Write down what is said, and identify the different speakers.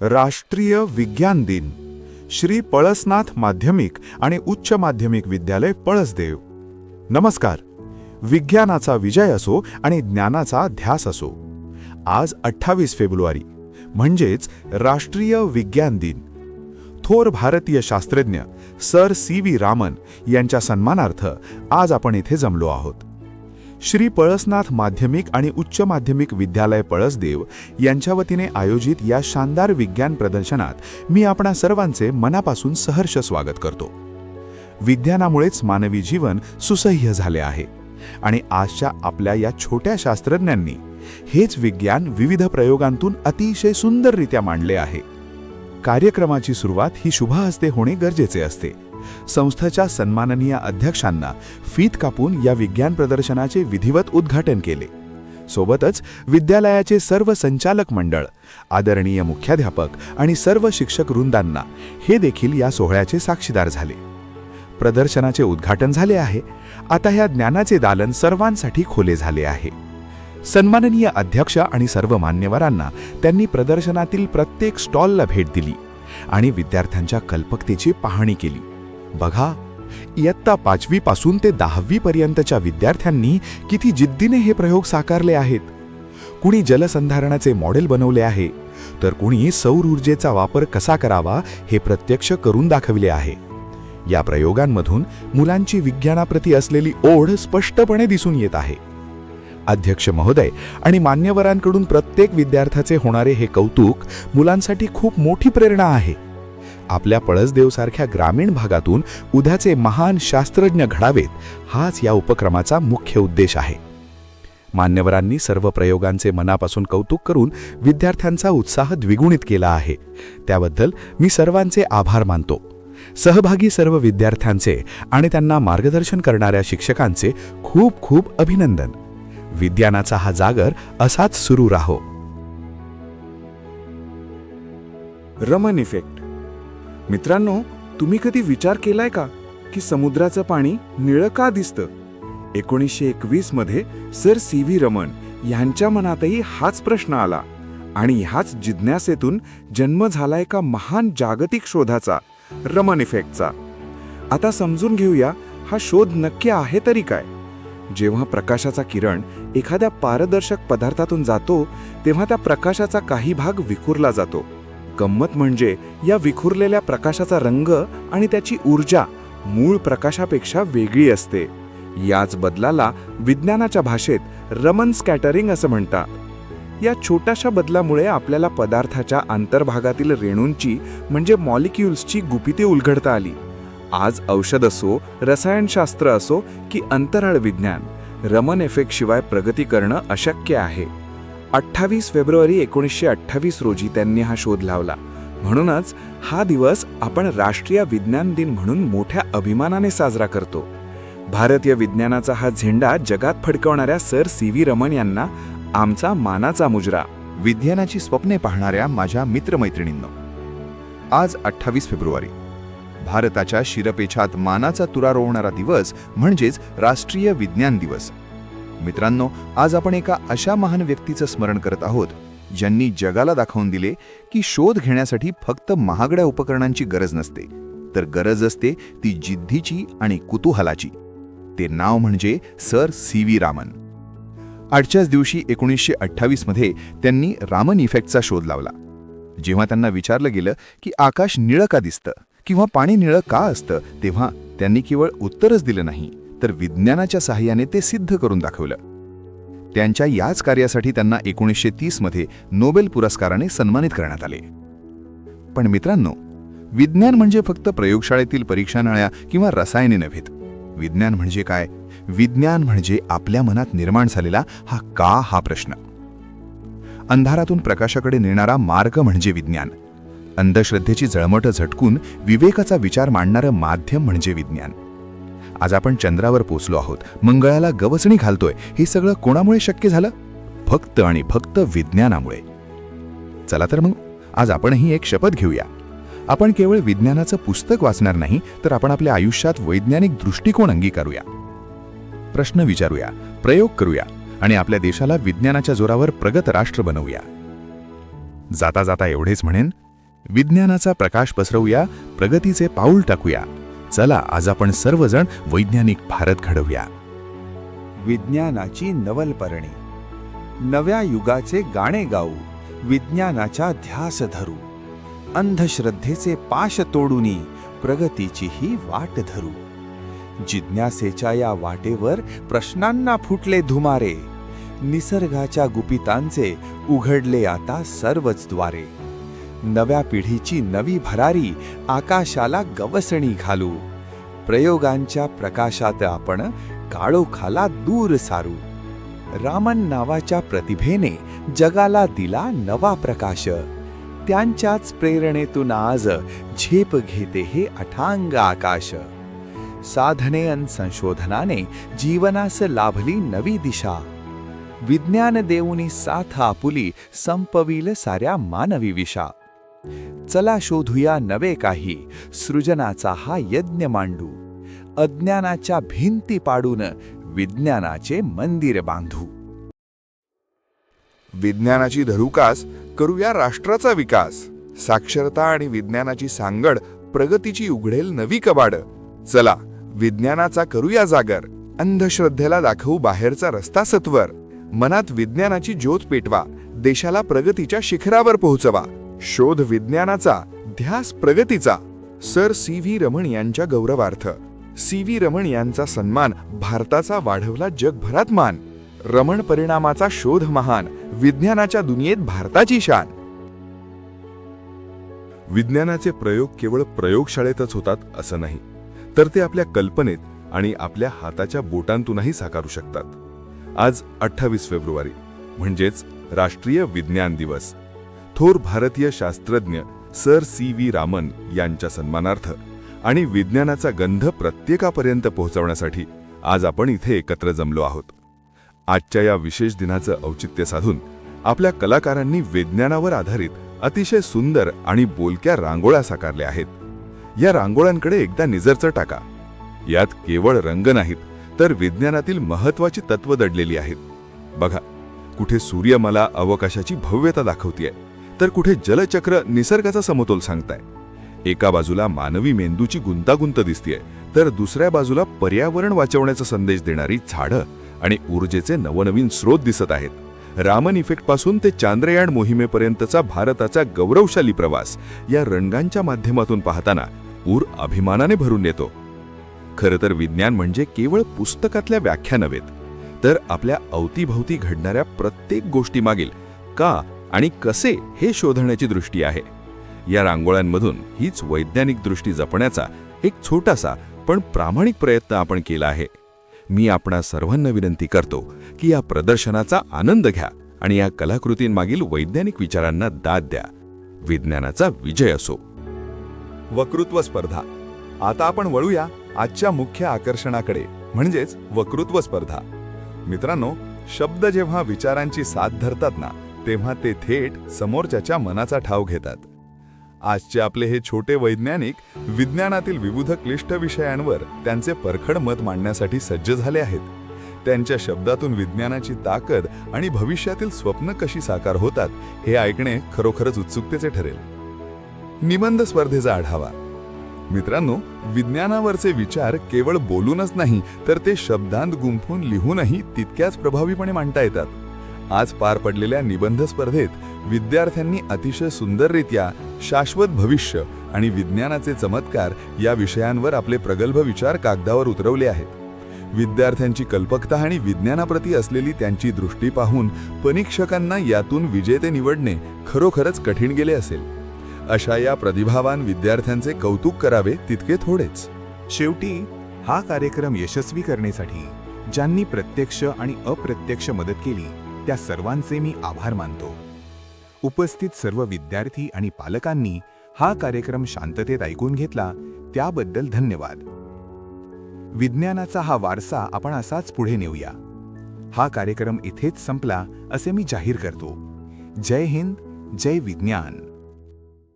Speaker 1: राष्ट्रीय विज्ञान दिन. श्री पळसनाथ माध्यमिक आणि उच्च माध्यमिक विद्यालय पळसदेव. नमस्कार. विज्ञानाचा विजय असो आणि ज्ञानाचा ध्यास असो. आज 28 फेब्रुवारी म्हणजेच राष्ट्रीय विज्ञान दिन. थोर भारतीय शास्त्रज्ञ सर सी.व्ही. रामन यांच्या सन्मानार्थ आज आपण इथे जमलो आहोत. श्री पळसनाथ माध्यमिक आणि उच्च माध्यमिक विद्यालय पळसदेव यांच्या वतीने आयोजित या शानदार विज्ञान प्रदर्शनात मी आपणा सर्वांचे मनापासून सहर्ष स्वागत करतो. विज्ञानामुळेच मानवी जीवन सुसह्य झाले आहे आणि आजच्या आपल्या या छोट्या शास्त्रज्ञांनी हेच विज्ञान विविध प्रयोगांतून अतिशय सुंदररित्या मांडले आहे. कार्यक्रमाची सुरुवात ही शुभहस्ते होणे गरजेचे असते. संस्थेच्या सन्माननीय अध्यक्षांना फीत कापून या विज्ञान प्रदर्शनाचे विधिवत उद्घाटन केले. सोबतच विद्यालयाचे सर्व संचालक मंडळ, आदरणीय मुख्याध्यापक आणि सर्व शिक्षक वृंदांना हे देखील या सोहळ्याचे साक्षीदार झाले. प्रदर्शनाचे उद्घाटन झाले आहे. आता ह्या ज्ञानाचे दालन सर्वांसाठी खुले झाले आहे. सन्माननीय अध्यक्ष आणि सर्व मान्यवरांना त्यांनी प्रदर्शनातील प्रत्येक स्टॉलला भेट दिली आणि विद्यार्थ्यांच्या कल्पकतेची पाहणी केली. बघा, इयत्ता 5वी पासून ते 10वी पर्यंतच्या विद्यार्थ्यांनी किती जिद्दीने हे प्रयोग साकारले आहेत. कुणी जलसंधारणाचे मॉडेल बनवले आहे, तर कुणी सौर ऊर्जेचा वापर कसा करावा हे प्रत्यक्ष करून दाखविले आहे. या प्रयोगांमधून मुलांची विज्ञानाप्रती असलेली ओढ स्पष्टपणे दिसून येत आहे. अध्यक्ष महोदय आणि मान्यवरांकडून प्रत्येक विद्यार्थ्याचे होणारे हे कौतुक मुलांसाठी खूप मोठी प्रेरणा आहे. आपल्या पळसदेवसारख्या ग्रामीण भागातून उद्याचे महान शास्त्रज्ञ घडावेत, हाच या उपक्रमाचा मुख्य उद्देश आहे. मान्यवरांनी सर्व प्रयोगांचे मनापासून कौतुक करून विद्यार्थ्यांचा उत्साह द्विगुणित केला आहे. त्याबद्दल मी सर्वांचे आभार मानतो. सहभागी सर्व विद्यार्थ्यांचे आणि त्यांना मार्गदर्शन करणाऱ्या शिक्षकांचे खूप खूप अभिनंदन. विज्ञानाचा हा जागर असाच सुरू राहो.
Speaker 2: रमन इफेक्ट. मित्रांनो, तुम्ही कधी विचार केलाय का की समुद्राचं पाणी निळं का दिसतं? 1921 मध्ये सर सी.व्ही. रमन यांच्या मनातही हाच प्रश्न आला आणि ह्याच जिज्ञासेतून जन्म झाला एका महान जागतिक शोधाचा, रमन इफेक्टचा. आता समजून घेऊया हा शोध नक्की आहे तरी काय. जेव्हा प्रकाशाचा किरण एखाद्या पारदर्शक पदार्थातून जातो तेव्हा त्या प्रकाशाचा काही भाग विखुरला जातो. गंमत म्हणजे या विखुरलेल्या प्रकाशाचा रंग आणि त्याची ऊर्जा मूळ प्रकाशापेक्षा वेगळी असते. याच बदलाला विज्ञानाच्या भाषेत रमन स्कॅटरिंग असं म्हणतात. या छोट्याशा बदलामुळे आपल्याला पदार्थाच्या अंतर्भागातील रेणूंची म्हणजे मॉलिक्युल्सची गुपिते उलगडता आली. आज औषध असो, रसायनशास्त्र असो की अंतराळ विज्ञान, रमन इफेक्ट शिवाय प्रगती करणं अशक्य आहे. 28 फेब्रुवारी 1928 रोजी त्यांनी हा शोध लावला. म्हणूनच हा दिवस आपण राष्ट्रीय विज्ञान दिन म्हणून मोठ्या अभिमानाने साजरा करतो. भारतीय विज्ञानाचा हा झेंडा जगात फडकवणाऱ्या सर सी.व्ही. रमन यांना आमचा मानाचा मुजरा.
Speaker 1: विज्ञानाची स्वप्ने पाहणाऱ्या माझ्या मित्रमैत्रिणींनो, आज 28 फेब्रुवारी भारताच्या शिरपेछात मानाचा तुरा रोवणारा दिवस म्हणजेच राष्ट्रीय विज्ञान दिवस. मित्रांनो, आज आपण एका अशा महान व्यक्तीचं स्मरण करत आहोत ज्यांनी जगाला दाखवून दिले की शोध घेण्यासाठी फक्त महागड्या उपकरणांची गरज नसते, तर गरज असते ती जिद्दीची आणि कुतूहलाची. ते नाव म्हणजे सर सी.व्ही. रामन. आजच्याच दिवशी 1928 मध्ये त्यांनी रामन इफेक्टचा शोध लावला. जेव्हा त्यांना विचारलं गेलं की आकाश निळं का दिसतं किंवा पाणी निळं का असतं, तेव्हा त्यांनी केवळ उत्तरच दिलं नाही, तर विज्ञानाच्या साहाय्याने ते सिद्ध करून दाखवलं. त्यांच्या याच कार्यासाठी त्यांना 1930 मध्ये नोबेल पुरस्काराने सन्मानित करण्यात आले. पण मित्रांनो, विज्ञान म्हणजे फक्त प्रयोगशाळेतील परीक्षानळ्या किंवा रसायने नव्हेत. विज्ञान म्हणजे काय? विज्ञान म्हणजे आपल्या मनात निर्माण झालेला हा प्रश्न. अंधारातून प्रकाशाकडे नेणारा मार्ग म्हणजे विज्ञान. अंधश्रद्धेची जळमट झटकून विवेकाचा विचार मांडणारं माध्यम म्हणजे विज्ञान. आज आपण चंद्रावर पोचलो आहोत, मंगळाला गवसणी घालतोय. हे सगळं कोणामुळे शक्य झालं? फक्त आणि फक्त विज्ञानामुळे. चला तर मग आज आपणही एक शपथ घेऊया. आपण केवळ विज्ञानाचं पुस्तक वाचणार नाही, तर आपण आपल्या आयुष्यात वैज्ञानिक दृष्टिकोन अंगीकारूया, प्रश्न विचारूया, प्रयोग करूया आणि आपल्या देशाला विज्ञानाच्या जोरावर प्रगत राष्ट्र बनवूया. जाता जाता एवढेच म्हणेन, विज्ञानाचा प्रकाश पसरवूया, प्रगतीचे पाऊल टाकूया. चला आज आपण सर्वजण वैज्ञानिक भारत घडवूया.
Speaker 2: विज्ञानाची नवलपर्णी. नव्या युगाचे गाणे गाऊ, विज्ञानाच्या ध्यास धरू. अंधश्रद्धेचे पाश तोडूनी प्रगतीची ही वाट धरू. जिज्ञासेच्या या वाटेवर प्रश्नांना फुटले धुमारे. निसर्गाच्या गुपितांचे उघडले आता सर्वच द्वारे. नव्या पिढीची नवी भरारी आकाशाला गवसणी घालू. प्रयोगांच्या प्रकाशात आपण काळोखाला दूर सारू. रामन नावाच्या प्रतिभेने जगाला दिला नवा प्रकाश. त्यांच्याच प्रेरणेतून आज झेप घेते हे अठांग आकाश. साधने अन संशोधनाने जीवनास लाभली नवी दिशा. विज्ञान देऊनी साथ आपुली संपविल साऱ्या मानवी विषा. चला शोधूया नवे काही, सृजनाचा हा यज्ञ मांडू. अज्ञानाच्या भिंती पाडून विज्ञानाचे मंदिर बांधू.
Speaker 3: विज्ञानाची धरुकास करूया राष्ट्राचा विकास. साक्षरता आणि विज्ञानाची सांगड प्रगतीची उघडेल नवी कबाड. चला विज्ञानाचा करूया जागर, अंधश्रद्धेला दाखवू बाहेरचा रस्ता सत्वर. मनात विज्ञानाची ज्योत पेटवा, देशाला प्रगतीच्या शिखरावर पोहोचवा. शोध विज्ञानाचा, ध्यास प्रगतीचा. सर सी.व्ही. रमण यांच्या गौरवार्थ. सी.व्ही. रमण यांचा सन्मान भारताचा वाढवला जगभरात मान. रमण परिणामाचा शोध महान, विज्ञानाच्या दुनियेत भारताची शान.
Speaker 1: विज्ञानाचे प्रयोग केवळ प्रयोगशाळेतच होतात असं नाही, तर ते आपल्या कल्पनेत आणि आपल्या हाताच्या बोटांतूनही साकारू शकतात. आज 28 फेब्रुवारी म्हणजेच राष्ट्रीय विज्ञान दिवस. थोर भारतीय शास्त्रज्ञ सर सी.व्ही. रामन यांच्या सन्मानार्थ आणि विज्ञानाचा गंध प्रत्येकापर्यंत पोहोचवण्यासाठी आज आपण इथे एकत्र जमलो आहोत. आजच्या या विशेष दिनाचं औचित्य साधून आपल्या कलाकारांनी विज्ञानावर आधारित अतिशय सुंदर आणि बोलक्या रांगोळ्या साकारल्या आहेत. या रांगोळ्यांकडे एकदा निजर टाका. यात केवळ रंग नाहीत, तर विज्ञानातील महत्त्वाची तत्त्व दडलेली आहेत. बघा, कुठे सूर्यमाला अवकाशाची भव्यता दाखवतेय, तर कुठे जलचक्र निसर्गाचा समतोल सांगताय. एका बाजूला मानवी मेंदूची गुंतागुंत दिसतेय, तर दुसऱ्या बाजूला पर्यावरण वाचवण्याचा संदेश देणारी झाडं आणि ऊर्जेचे नवनवीन स्रोत दिसत आहेत. रामन इफेक्टपासून ते चांद्रयान मोहिमेपर्यंतचा भारताचा गौरवशाली प्रवास या रंगांच्या माध्यमातून पाहताना ऊर अभिमानाने भरून येतो. खरं तर विज्ञान म्हणजे केवळ पुस्तकातल्या व्याख्या नव्हेत, तर आपल्या अवतीभवती घडणाऱ्या प्रत्येक गोष्टीमागील का आणि कसे हे शोधण्याची दृष्टी आहे. या रांगोळ्यांमधून हीच वैज्ञानिक दृष्टी जपण्याचा एक छोटासा पण प्रामाणिक प्रयत्न आपण केला आहे. मी आपणा सर्वांना विनंती करतो की या प्रदर्शनाचा आनंद घ्या आणि या कलाकृतींमागील वैज्ञानिक विचारांना दाद द्या. विज्ञानाचा विजय असो.
Speaker 3: वक्तृत्व स्पर्धा. आता आपण वळूया आजच्या मुख्य आकर्षणाकडे, म्हणजेच वक्तृत्व स्पर्धा. मित्रांनो, शब्द जेव्हा विचारांची साथ धरतात ना, तेव्हा ते थेट समोरच्याच्या मनाचा ठाव घेतात. आजचे आपले हे छोटे वैज्ञानिक विज्ञानातील विविध क्लिष्ट विषयांवर त्यांचे परखड मत मांडण्यासाठी सज्ज झाले आहेत. त्यांच्या शब्दातून विज्ञानाची ताकद आणि भविष्यातील स्वप्न कशी साकार होतात हे ऐकणे खरोखरच उत्सुकतेचे ठरेल. निबंध स्पर्धेचा आढावा. मित्रांनो, विज्ञानावरचे विचार केवळ बोलूनच नाही, तर ते शब्दांत गुंफून लिहूनही तितक्याच प्रभावीपणे मांडता येतात. आज पार पडलेल्या निबंध स्पर्धेत विद्यार्थ्यांनी अतिशय सुंदररित्या शाश्वत भविष्य आणि विज्ञानाचे चमत्कार या विषयांवर आपले प्रगल्भ विचार कागदावर उतरवले आहेत. विद्यार्थ्यांची कल्पकता आणि विज्ञानाप्रती असलेली त्यांची दृष्टी पाहून परीक्षकांना यातून विजेते निवडणे खरोखरच कठीण गेले असेल. अशा या प्रतिभावान विद्यार्थ्यांचे कौतुक करावे तितके थोडेच.
Speaker 1: शेवटी हा कार्यक्रम यशस्वी करण्यासाठी ज्यांनी प्रत्यक्ष आणि अप्रत्यक्ष मदत केली त्या सर्वांचे मी आभार मानतो. उपस्थित सर्व विद्यार्थी आणि पालकांनी हा कार्यक्रम शांततेत ऐकून घेतला त्याबद्दल धन्यवाद. विज्ञानाचा हा वारसा आपण असाच पुढे नेऊया. हा कार्यक्रम इथेच संपला असे मी जाहीर करतो. जय हिंद, जय विज्ञान.